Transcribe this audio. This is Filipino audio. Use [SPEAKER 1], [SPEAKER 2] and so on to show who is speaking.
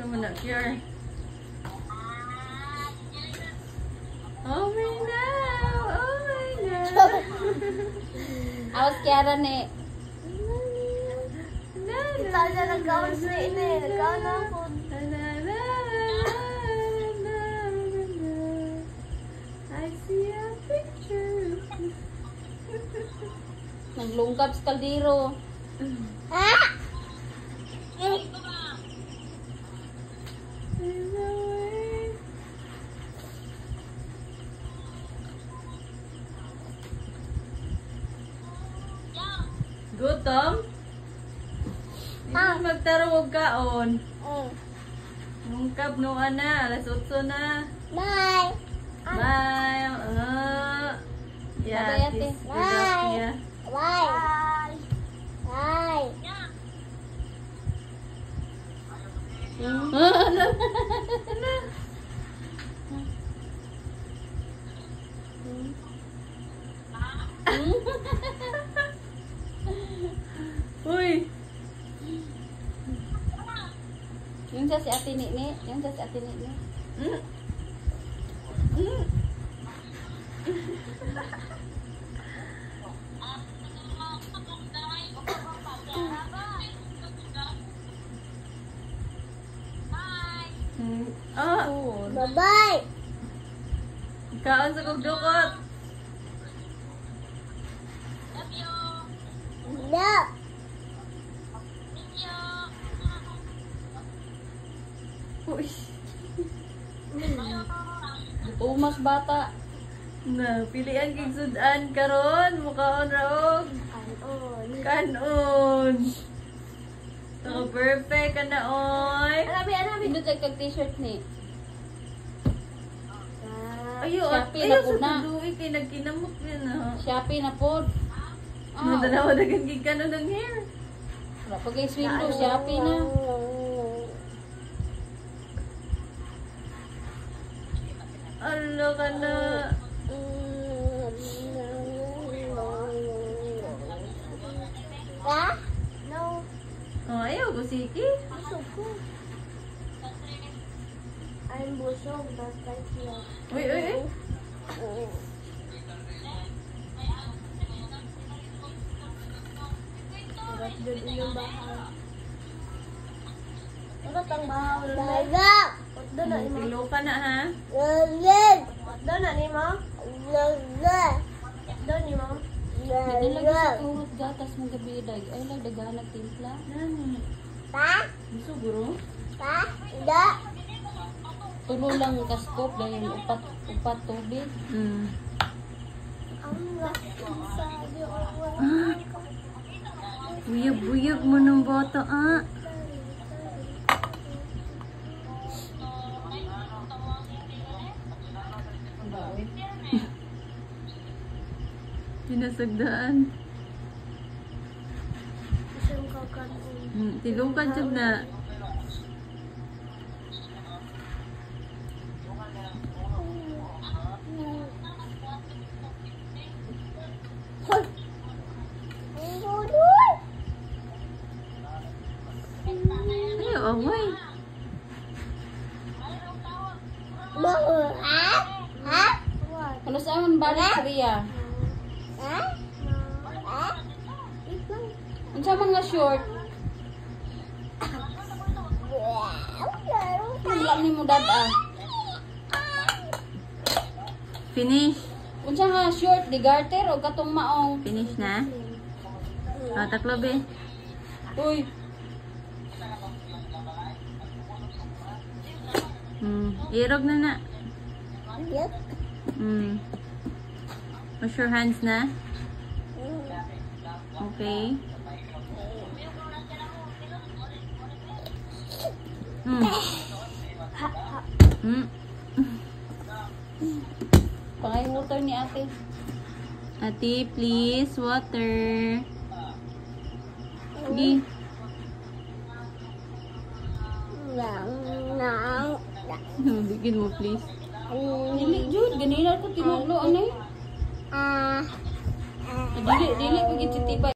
[SPEAKER 1] Sa mo na cure. Oh my God! Oh my God!
[SPEAKER 2] Awas Kiara ni.
[SPEAKER 3] Kita aja nag-count na ini. Nag-count na po.
[SPEAKER 1] I see a picture.
[SPEAKER 2] Naglungkap sa kaldero.
[SPEAKER 1] Gutom? Hindi magtarong kaon. Mungkap no ana, alas 8 na.
[SPEAKER 3] Bye.
[SPEAKER 1] Bye.
[SPEAKER 2] Bye, ate.
[SPEAKER 3] Bye. Bye. Bye.
[SPEAKER 1] Uy.
[SPEAKER 2] Yung sa si Ate Nini. Yung sa si Ate Nini.
[SPEAKER 3] Bye-bye.
[SPEAKER 1] Kaon sa kugdukot.
[SPEAKER 3] No.
[SPEAKER 1] Uy.
[SPEAKER 2] Umas bata.
[SPEAKER 1] Na, pilihan kay sudan karon mukaon raog. Kanon. So perfect ka na oy.
[SPEAKER 3] Arabi.
[SPEAKER 2] Hindi tayo kag-t-shirt ni.
[SPEAKER 1] Ayo,
[SPEAKER 2] Shopee
[SPEAKER 1] ayo
[SPEAKER 2] na po
[SPEAKER 1] sa
[SPEAKER 2] na.
[SPEAKER 1] tuduy kay nagkinamot yan ha.
[SPEAKER 2] Shopee na po.
[SPEAKER 1] Nadalawa dagang gigano ng hair.
[SPEAKER 2] Wala pa kay swindow. Shopee na.
[SPEAKER 1] Ano ka na?
[SPEAKER 3] Ha? No.
[SPEAKER 1] Oh, ayaw busiki.
[SPEAKER 3] Busog ko. I'm busog. That's like you.
[SPEAKER 1] Uy.
[SPEAKER 3] Sarap doon yung bahaw. Sarap ang bahaw. Daga! Doon na ni mo.
[SPEAKER 1] Tilo ka na ha.
[SPEAKER 3] Doon na ni mo. Doon ni mo.
[SPEAKER 2] Nilagay sa turot gatas ng gabi dag. Ay lang daganag timpla.
[SPEAKER 1] Nani?
[SPEAKER 3] Pa?
[SPEAKER 1] Gusto guro?
[SPEAKER 3] Pa? Da?
[SPEAKER 2] Tulo lang kaskop dahil upat tubig.
[SPEAKER 3] Ang laking sabi ko.
[SPEAKER 1] Buyag mo ng bata ah. Pinasagdaan.
[SPEAKER 3] Isang kakaroon.
[SPEAKER 1] Tilong ka dyan na. Ay, away.
[SPEAKER 2] Ano sa aman balik Korea? Ano sa mga short? Wala ni mo dada.
[SPEAKER 1] Finish.
[SPEAKER 2] Unsa nga short di garter o katong maong?
[SPEAKER 1] Finish na. Taklobe.
[SPEAKER 2] Uy,
[SPEAKER 1] Irog na na. Wash your hands na. Okay.
[SPEAKER 2] pangay water ni ate.
[SPEAKER 1] Ate, please, water. Sige. Bigyan mo, please.
[SPEAKER 2] Dili jud ganina ko tinudlo anay. Dili ko gititiba.